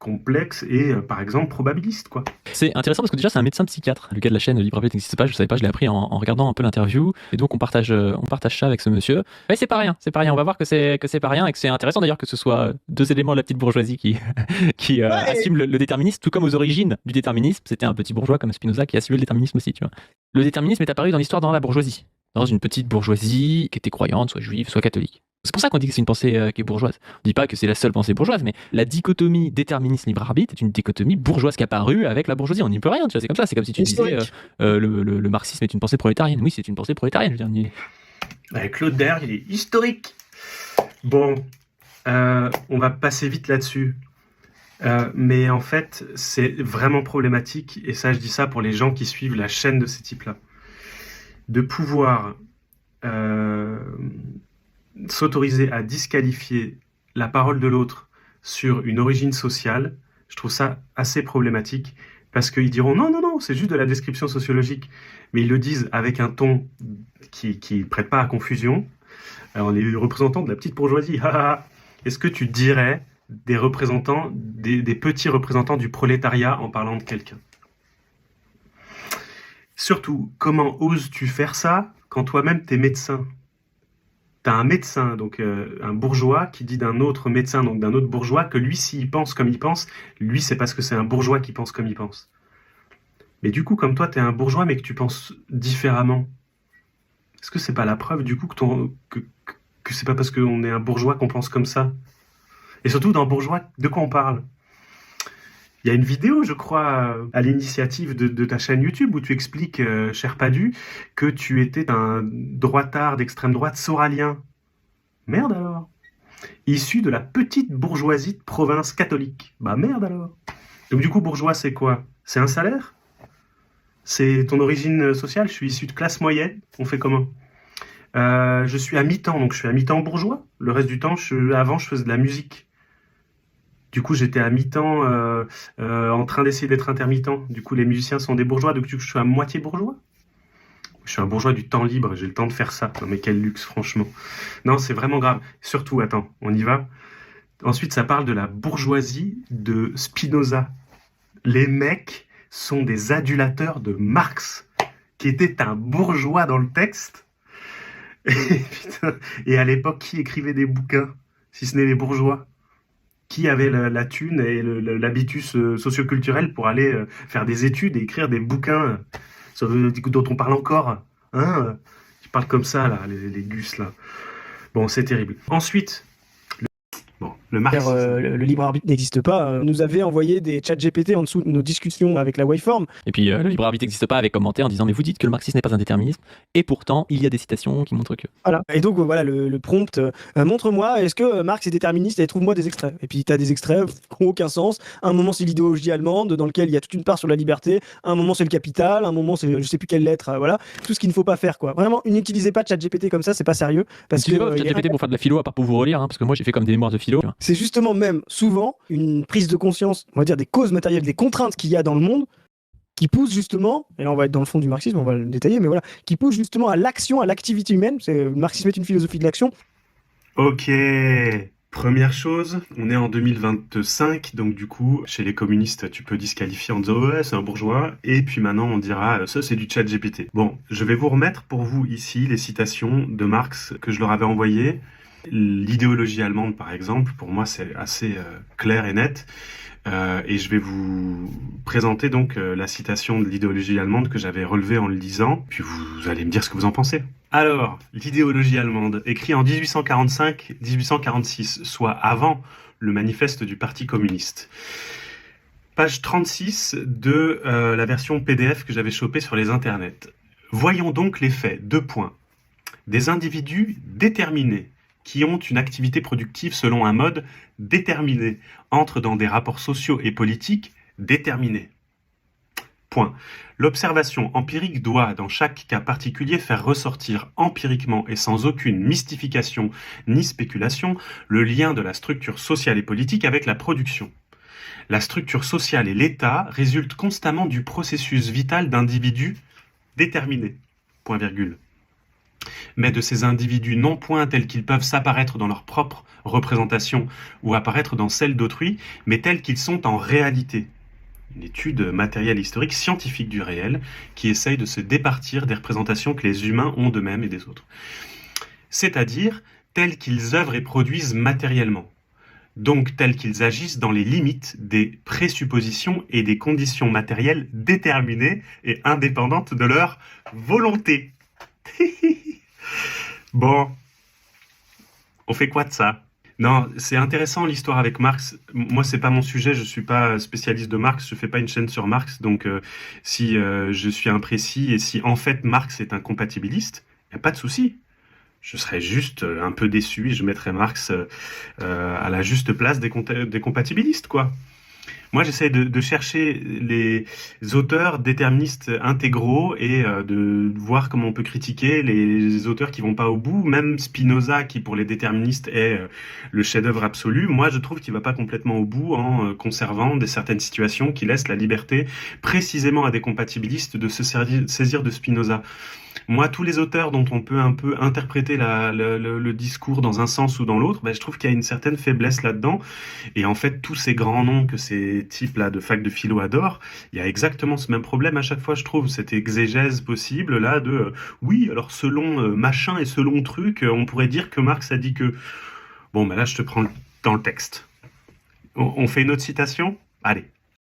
complexe et, par exemple, probabiliste, quoi. C'est intéressant parce que déjà c'est un médecin psychiatre. Le gars de la chaîne Libre Arbitre n'existe pas, je savais pas, je l'ai appris en regardant un peu l'interview. Et donc on partage ça avec ce monsieur. Mais c'est pas rien, c'est pas rien. On va voir que c'est pas rien et que c'est intéressant d'ailleurs que ce soit deux éléments de la petite bourgeoisie qui assument le déterminisme, tout comme aux origines du déterminisme. C'était un petit bourgeois comme Spinoza qui assumait le déterminisme aussi, tu vois. Le déterminisme est apparu dans l'histoire dans la bourgeoisie, dans une petite bourgeoisie qui était croyante, soit juive, soit catholique. C'est pour ça qu'on dit que c'est une pensée qui est bourgeoise. On dit pas que c'est la seule pensée bourgeoise, mais la dichotomie déterminisme-libre-arbitre est une dichotomie bourgeoise qui est apparue avec la bourgeoisie. On n'y peut rien, tu vois, c'est comme ça. C'est comme si tu disais le marxisme est une pensée prolétarienne. Oui, c'est une pensée prolétarienne, je veux dire. Claude Dair, il est historique. Bon, on va passer vite là-dessus. Mais en fait, c'est vraiment problématique, et ça, je dis ça pour les gens qui suivent la chaîne de ces types-là, de pouvoir s'autoriser à disqualifier la parole de l'autre sur une origine sociale. Je trouve ça assez problématique, parce qu'ils diront non, c'est juste de la description sociologique, mais ils le disent avec un ton qui prête pas à confusion. Alors, on est les représentants de la petite bourgeoisie. Est-ce que tu dirais des représentants, des petits représentants du prolétariat en parlant de quelqu'un? Surtout, comment oses-tu faire ça quand toi-même t'es médecin? T'as un médecin, donc un bourgeois, qui dit d'un autre médecin, donc d'un autre bourgeois, que lui, s'il pense comme il pense, lui, c'est parce que c'est un bourgeois qui pense comme il pense. Mais du coup, comme toi, t'es un bourgeois, mais que tu penses différemment, est-ce que c'est pas la preuve, du coup, que c'est pas parce qu'on est un bourgeois qu'on pense comme ça? Et surtout, dans bourgeois, de quoi on parle? Il y a une vidéo, je crois, à l'initiative de ta chaîne YouTube où tu expliques, cher Padu, que tu étais un droitard d'extrême droite soralien. Merde alors. Issu de la petite bourgeoisie de province catholique. Bah merde alors. Donc du coup, bourgeois, c'est quoi? C'est un salaire? C'est ton origine sociale? Je suis issu de classe moyenne. On fait comment? Je suis à mi-temps, donc je suis à mi-temps bourgeois. Le reste du temps, avant, je faisais de la musique. Du coup, j'étais à mi-temps en train d'essayer d'être intermittent. Du coup, les musiciens sont des bourgeois, donc je suis à moitié bourgeois. Je suis un bourgeois du temps libre, j'ai le temps de faire ça. Non mais quel luxe, franchement. Non, c'est vraiment grave. Surtout, attends, on y va. Ensuite, ça parle de la bourgeoisie de Spinoza. Les mecs sont des adulateurs de Marx, qui était un bourgeois dans le texte. Et, putain, et à l'époque, qui écrivait des bouquins, si ce n'est les bourgeois? Qui avait la thune et l'habitus socioculturel pour aller faire des études et écrire des bouquins dont on parle encore, hein? Ils parlent comme ça, là, les gus, là. Bon, c'est terrible. Ensuite, le marxisme. Le libre arbitre n'existe pas. Nous avait envoyé des chats GPT en dessous de nos discussions avec la waveform. Et puis le libre arbitre n'existe pas avec commenté en disant mais vous dites que le marxisme n'est pas un déterminisme, et pourtant il y a des citations qui montrent que. Voilà. Et donc voilà le prompt, montre-moi, est-ce que Marx est déterministe et trouve-moi des extraits. Et puis tu as des extraits qui n'ont aucun sens. Un moment c'est l'idéologie allemande dans lequel il y a toute une part sur la liberté. Un moment c'est le capital. Un moment c'est je sais plus quelle lettre. Voilà. Tout ce qu'il ne faut pas faire, quoi. Vraiment, n'utilisez pas chat GPT comme ça, c'est pas sérieux. Parce que chat GPT pour faire de la philo à part pour vous relire, hein, parce que moi j'ai fait comme des mémoires de philo. C'est justement même souvent une prise de conscience, on va dire des causes matérielles, des contraintes qu'il y a dans le monde, qui poussent justement, et là on va être dans le fond du marxisme, on va le détailler, mais voilà, qui poussent justement à l'action, à l'activité humaine. Le marxisme est une philosophie de l'action. Ok. Première chose, on est en 2025, donc du coup, chez les communistes, tu peux disqualifier en disant « ouais, c'est un bourgeois », et puis maintenant on dira « ça c'est du chat GPT ». Bon, je vais vous remettre pour vous ici les citations de Marx que je leur avais envoyées. L'idéologie allemande, par exemple, pour moi c'est assez clair et net. Et je vais vous présenter donc la citation de l'idéologie allemande que j'avais relevée en le lisant, puis vous allez me dire ce que vous en pensez. Alors, l'idéologie allemande, écrit en 1845-1846, soit avant le manifeste du Parti communiste. Page 36 de la version PDF que j'avais chopée sur les internets. Voyons donc les faits. 2 points. Des individus déterminés, qui ont une activité productive selon un mode déterminé, entrent dans des rapports sociaux et politiques déterminés. Point. L'observation empirique doit, dans chaque cas particulier, faire ressortir empiriquement et sans aucune mystification ni spéculation le lien de la structure sociale et politique avec la production. La structure sociale et l'État résultent constamment du processus vital d'individus déterminés. Point virgule. mais de ces individus non point tels qu'ils peuvent s'apparaître dans leur propre représentation ou apparaître dans celle d'autrui, mais tels qu'ils sont en réalité. Une étude matérielle historique scientifique du réel qui essaye de se départir des représentations que les humains ont d'eux-mêmes et des autres. C'est-à-dire tels qu'ils œuvrent et produisent matériellement. Donc tels qu'ils agissent dans les limites des présuppositions et des conditions matérielles déterminées et indépendantes de leur volonté. Bon, on fait quoi de ça? Non, c'est intéressant l'histoire avec Marx. Moi, c'est pas mon sujet, je suis pas spécialiste de Marx, je fais pas une chaîne sur Marx, donc si je suis imprécis et si en fait Marx est un compatibiliste, y a pas de souci. Je serais juste un peu déçu et je mettrais Marx à la juste place des compatibilistes, quoi. Moi, j'essaie de chercher les auteurs déterministes intégraux et de voir comment on peut critiquer les auteurs qui vont pas au bout. Même Spinoza, qui pour les déterministes est le chef-d'œuvre absolu, moi, je trouve qu'il va pas complètement au bout en conservant certaines situations qui laissent la liberté précisément à des compatibilistes de se saisir de Spinoza. Moi, tous les auteurs dont on peut un peu interpréter le discours dans un sens ou dans l'autre, je trouve qu'il y a une certaine faiblesse là-dedans. Et en fait, tous ces grands noms que ces types-là de fac de philo adorent, il y a exactement ce même problème à chaque fois, je trouve. Cette exégèse possible, là, de oui, alors selon machin et selon truc, on pourrait dire que Marx a dit que... Bon, là, je te prends dans le texte. On fait une autre citation? Allez.